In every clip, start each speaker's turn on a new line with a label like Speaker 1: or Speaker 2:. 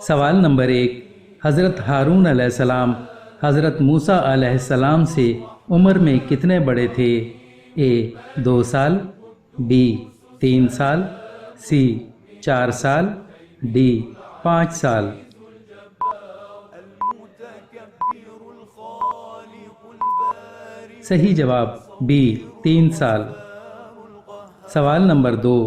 Speaker 1: سوال نمبر 1، حضرت ہارون علیہ السلام حضرت موسیٰ علیہ السلام سے عمر میں کتنے بڑے تھے؟ اے 2 سال، بی 3 سال، سی 4 سال، ڈی 5 سال۔ صحیح جواب بی 3 سال۔ سوال نمبر 2،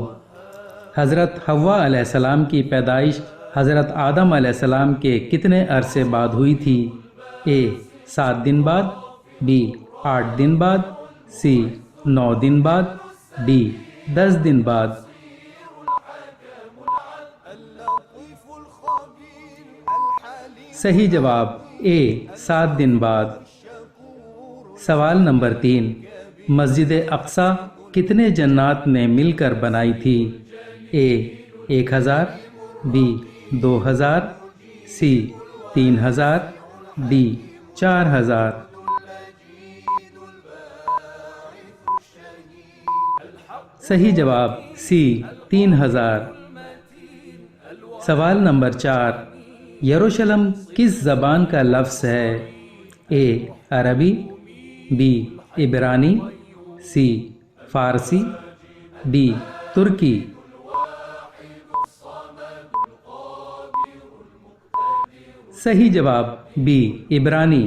Speaker 1: حضرت حوا علیہ السلام کی پیدائش حضرت آدم علیہ السلام کے کتنے عرصے بعد ہوئی تھی؟ اے 7 دن بعد، بی 8 دن بعد، سی 9 دن بعد، ڈی 10 دن بعد۔ صحیح جواب اے 7 دن بعد۔ سوال نمبر 3، مسجد اقصی کتنے جنات نے مل کر بنائی تھی؟ اے 1000، بی 2000، سی 3000، ڈی 4000۔ صحیح جواب سی 3000۔ سوال نمبر 4، یروشلم کس زبان کا لفظ ہے؟ اے عربی، بی عبرانی، سی فارسی، ڈی ترکی۔ صحیح جواب بی عبرانی۔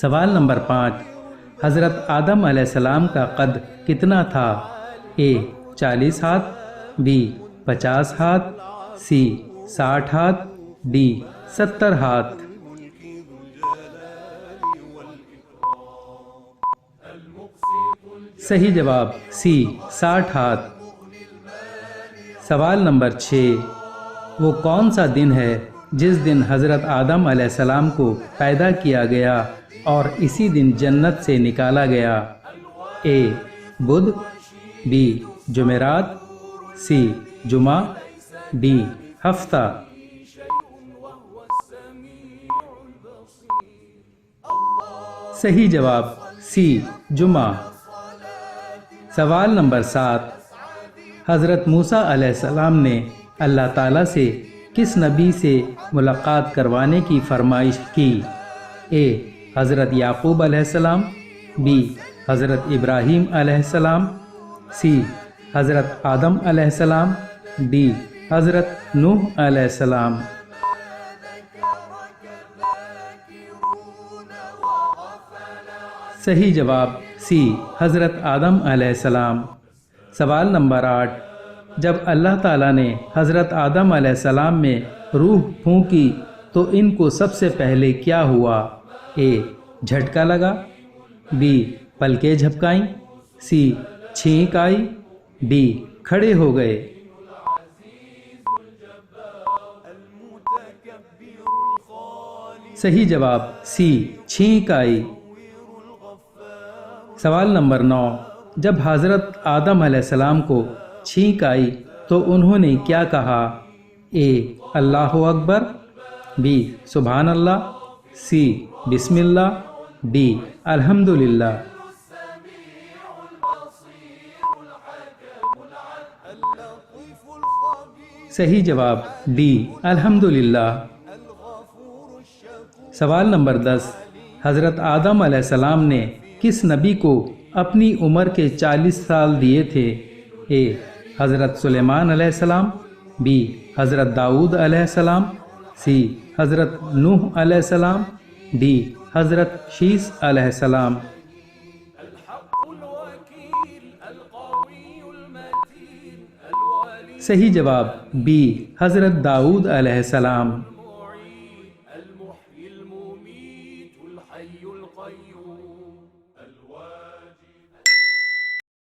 Speaker 1: سوال نمبر 5، حضرت آدم علیہ السلام کا قد کتنا تھا؟ اے 40 ہاتھ، بی 50 ہاتھ، سی 60 ہاتھ، ڈی 70 ہاتھ۔ صحیح جواب سی 60 ہاتھ۔ سوال نمبر 6، وہ کون سا دن ہے جس دن حضرت آدم علیہ السلام کو پیدا کیا گیا اور اسی دن جنت سے نکالا گیا؟ اے بدھ، بی جمعرات، سی جمعہ، ڈی ہفتہ۔ صحیح جواب سی جمعہ۔ سوال نمبر 7، حضرت موسیٰ علیہ السلام نے اللہ تعالیٰ سے کس نبی سے ملاقات کروانے کی فرمائش کی؟ اے حضرت یعقوب علیہ السلام، بی حضرت ابراہیم علیہ السلام، سی حضرت آدم علیہ السلام، ڈی حضرت نوح علیہ السلام۔ صحیح جواب سی حضرت آدم علیہ السلام۔ سوال نمبر 8، جب اللہ تعالیٰ نے حضرت آدم علیہ السلام میں روح پھونکی تو ان کو سب سے پہلے کیا ہوا؟ اے جھٹکا لگا، بی پلکیں جھپکائیں، سی چھینک آئی، ڈی کھڑے ہو گئے۔ صحیح جواب سی چھینک آئی۔ سوال نمبر 9، جب حضرت آدم علیہ السلام کو چھینک آئی تو انہوں نے کیا کہا؟ اے اللہ اکبر، بی سبحان اللہ، سی بسم اللہ، ڈی الحمدللہ۔ صحیح جواب ڈی الحمدللہ۔ سوال نمبر 10، حضرت آدم علیہ السلام نے کس نبی کو اپنی عمر کے 40 سال دیے تھے؟ اے حضرت سلیمان علیہ السلام، بی حضرت داؤد علیہ السلام، سی حضرت نوح علیہ السلام، ڈی حضرت شیس علیہ السلام۔ صحیح جواب بی حضرت داؤد علیہ السلام۔